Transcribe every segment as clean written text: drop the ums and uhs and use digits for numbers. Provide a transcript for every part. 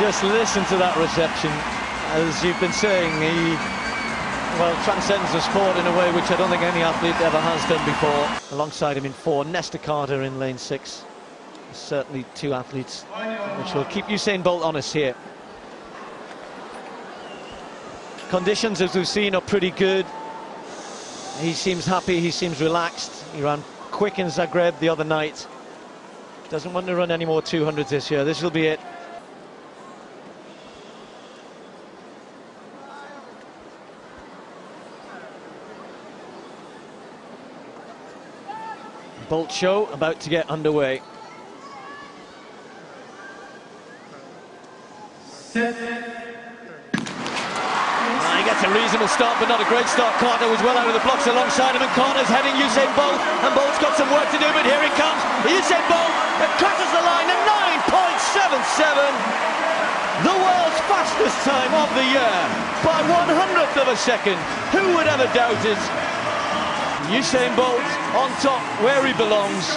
Just listen to that reception. As you've been saying, he, well, transcends the sport in a way which I don't think any athlete ever has done before. Alongside him in 4, Nesta Carter in lane 6. Certainly 2 athletes which will keep Usain Bolt honest here. Conditions, as we've seen, are pretty good. He seems happy, he seems relaxed. He ran quick in Zagreb the other night. Doesn't want to run any more 200s this year. This will be it. Bolt show about to get underway. He gets a reasonable start, but not a great start. Carter was well out of the blocks alongside him, and Carter's heading Usain Bolt, and Bolt's got some work to do, but here he comes. Usain Bolt crosses the line at 9.77. The world's fastest time of the year by 1/100th of a second. Who would ever doubt it? Usain Bolt on top where he belongs,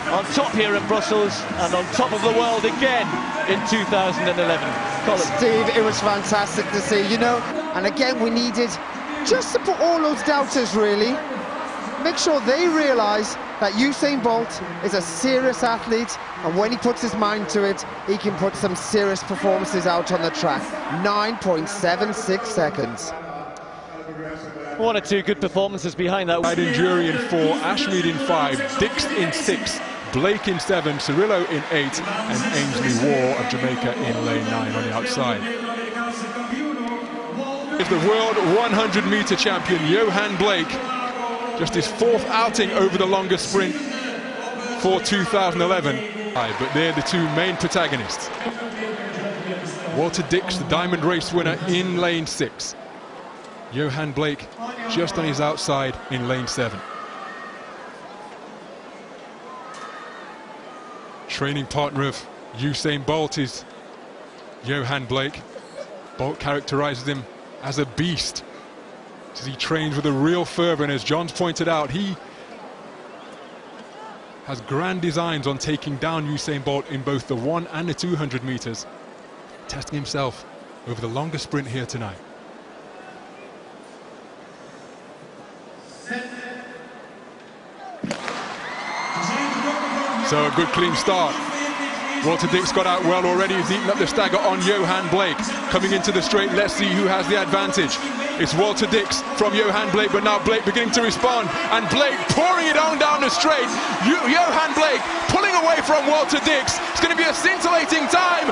on top here in Brussels, and on top of the world again in 2011. Colin. Steve, it was fantastic to see, you know, and again we needed just to put all those doubters, really, make sure they realise that Usain Bolt is a serious athlete, and when he puts his mind to it, he can put some serious performances out on the track. 9.76 seconds. 1 or 2 good performances behind that. Aiden Jury in 4, Ashmead in 5, Dix in 6, Blake in 7, Cirillo in 8, and Ainsley War of Jamaica in lane 9 on the outside. Is the world 100-meter champion Yohan Blake, just his 4th outing over the longest sprint for 2011. But they're the 2 main protagonists. Walter Dix, the diamond race winner, in lane 6. Yohan Blake just on his outside in lane 7. Training partner of Usain Bolt is Yohan Blake. Bolt characterizes him as a beast. He trains with a real fervor, and as John's pointed out, he has grand designs on taking down Usain Bolt in both the 1 and the 200 meters, testing himself over the longest sprint here tonight. So a good clean start. Walter Dix got out well already. He's eaten up the stagger on Yohan Blake. Coming into the straight, let's see who has the advantage. It's Walter Dix from Yohan Blake, but now Blake beginning to respond, and Blake pouring it on down the straight. Yohan Blake pulling away from Walter Dix. It's going to be a scintillating time.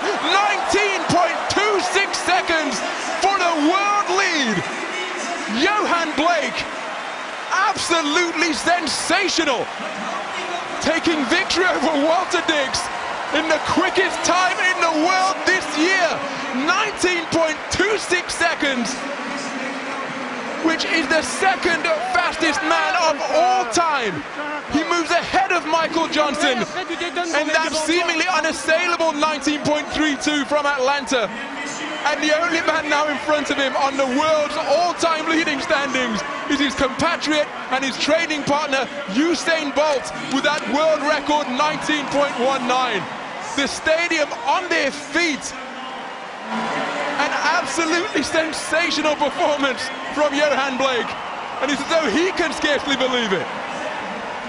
19.26 seconds for the world lead. Yohan Blake, absolutely sensational, taking victory over Walter Dix in the quickest time in the world this year. 19.26 seconds, which is the 2nd fastest man of all time. He moves ahead of Michael Johnson, and that seemingly unassailable 19.32 from Atlanta. And the only man now in front of him on the world's all-time leading standings is his compatriot and his training partner Usain Bolt with that world record 19.19. The stadium on their feet. An absolutely sensational performance from Yohan Blake, and it's as though he can scarcely believe it.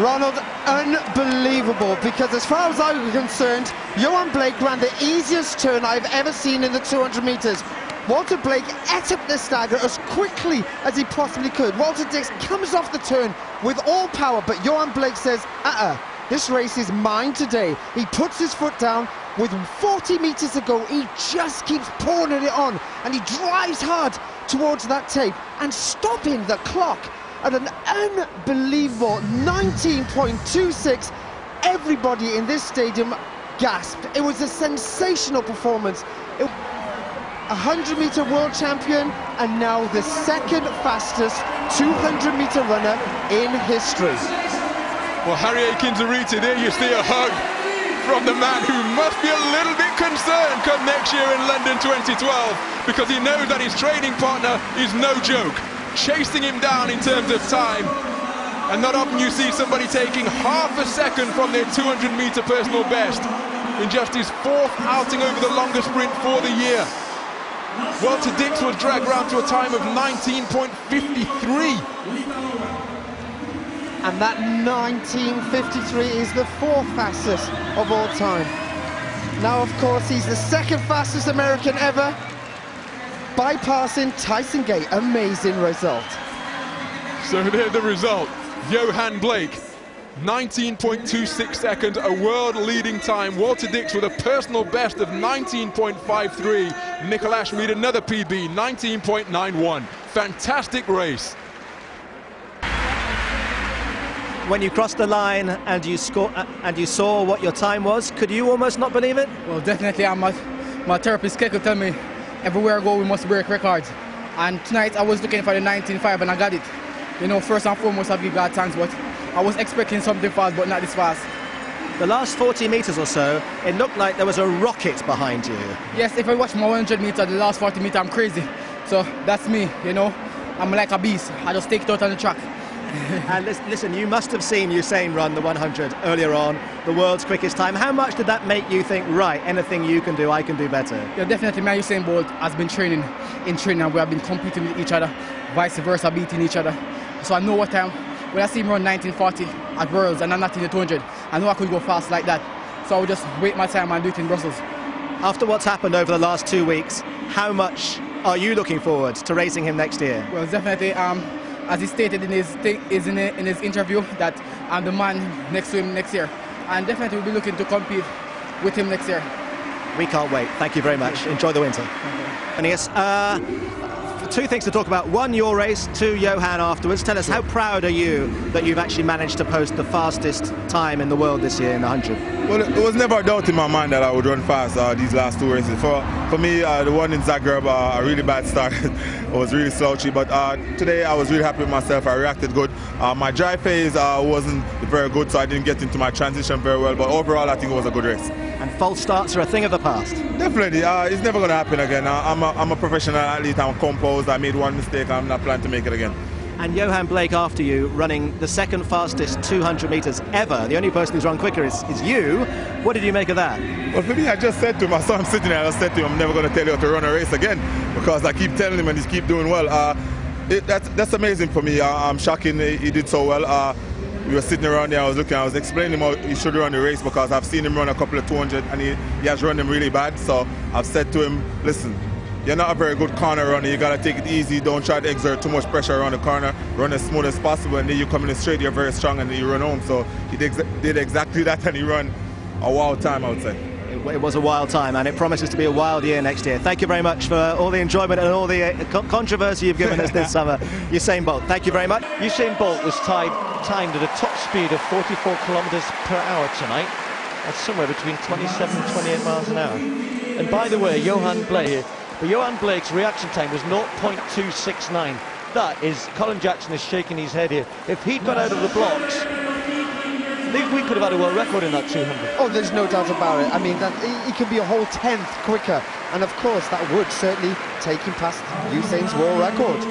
Ronald, unbelievable, because as far as I'm concerned, Yohan Blake ran the easiest turn I've ever seen in the 200 meters. Walter Blake ate up the stagger as quickly as he possibly could. Walter Dix comes off the turn with all power, but Yohan Blake says, this race is mine today. He puts his foot down. With 40 meters to go, he just keeps pouring it on, and he drives hard towards that tape and stopping the clock at an unbelievable 19.26. Everybody in this stadium gasped. It was a sensational performance. 100-meter world champion, and now the 2nd fastest 200-meter runner in history. Well, Harry Akins-Arita, there you see a hug from the man who must be a little bit concerned come next year in London 2012, because he knows that his training partner is no joke, chasing him down in terms of time. And not often you see somebody taking half a second from their 200-meter personal best in just his 4th outing over the longest sprint for the year. Walter Dix was dragged round to a time of 19.53. And that 19.53 is the 4th fastest of all time. Now, of course, he's the 2nd fastest American ever, bypassing Tyson Gate. Amazing result. So there's the result. Yohan Blake, 19.26 seconds, a world-leading time. Walter Dix with a personal best of 19.53. Nickel Ashmead, another PB, 19.91. Fantastic race. When you crossed the line and you saw what your time was, could you almost not believe it? Well, definitely. My therapist Keiko tell me everywhere I go we must break records. And tonight I was looking for the 19.5 and I got it. You know, first and foremost I give God thanks, but I was expecting something fast, but not this fast. The last 40 meters or so, it looked like there was a rocket behind you. Yes, if I watch my 100 meter, the last 40 meter, I'm crazy. So that's me, you know. I'm like a beast. I just take it out on the track. And listen, you must have seen Usain run the 100 earlier on, the world's quickest time. How much did that make you think, right, anything you can do, I can do better? Yeah, definitely. Man, Usain Bolt has been training, and we have been competing with each other, vice versa, beating each other. So I know what time, when I see him run 1940 at Worlds and I'm not in the 200, I know I could go fast like that. So I would just wait my time and do it in Brussels. After what's happened over the last 2 weeks, how much are you looking forward to racing him next year? Well, definitely. As he stated in his interview, that I'm the man next to him next year, and definitely we'll be looking to compete with him next year. We can't wait. Thank you very much. Enjoy the winter. And yes, 2 things to talk about. 1, your race. 2, Yohan afterwards. Tell us, how proud are you that you've actually managed to post the fastest time in the world this year in the 100? Well, it was never a doubt in my mind that I would run fast these last 2 races. For me, the one in Zagreb, a really bad start. It was really slouchy, but today I was really happy with myself. I reacted good. My dry phase wasn't very good, so I didn't get into my transition very well, but overall I think it was a good race. And false starts are a thing of the past. Definitely, it's never going to happen again. I'm a professional athlete, I'm composed, I made one mistake, I'm not planning to make it again. And Yohan Blake, after you, running the 2nd fastest 200 metres ever. The only person who's run quicker is you. What did you make of that? Well, for me, I just said to him, I saw him sitting there, I just said to him, I'm never going to tell you how to run a race again, because I keep telling him and he's keep doing well. That's amazing for me. I'm shocking he did so well. We were sitting around there, I was explaining how he should run the race, because I've seen him run a couple of 200 and he has run them really bad. So I've said to him, listen, you're not a very good corner runner, you got to take it easy, don't try to exert too much pressure around the corner, run as smooth as possible, and then you come in straight, you're very strong, and then you run home. So he did exactly that, and he ran a wild time, I would say. It was a wild time, and it promises to be a wild year next year. Thank you very much for all the enjoyment and all the controversy you've given us this summer. Usain Bolt, thank you very much. Usain Bolt was timed at a top speed of 44 kilometres per hour tonight. That's somewhere between 27 and 28 miles an hour. And by the way, Yohan Blake's reaction time was 0.269. That is, Colin Jackson is shaking his head here. If he'd got out of the blocks, we could have had a world record in that 200. Oh, there's no doubt about it. I mean, he could be a whole 10th quicker, and of course that would certainly take him past Usain's world record.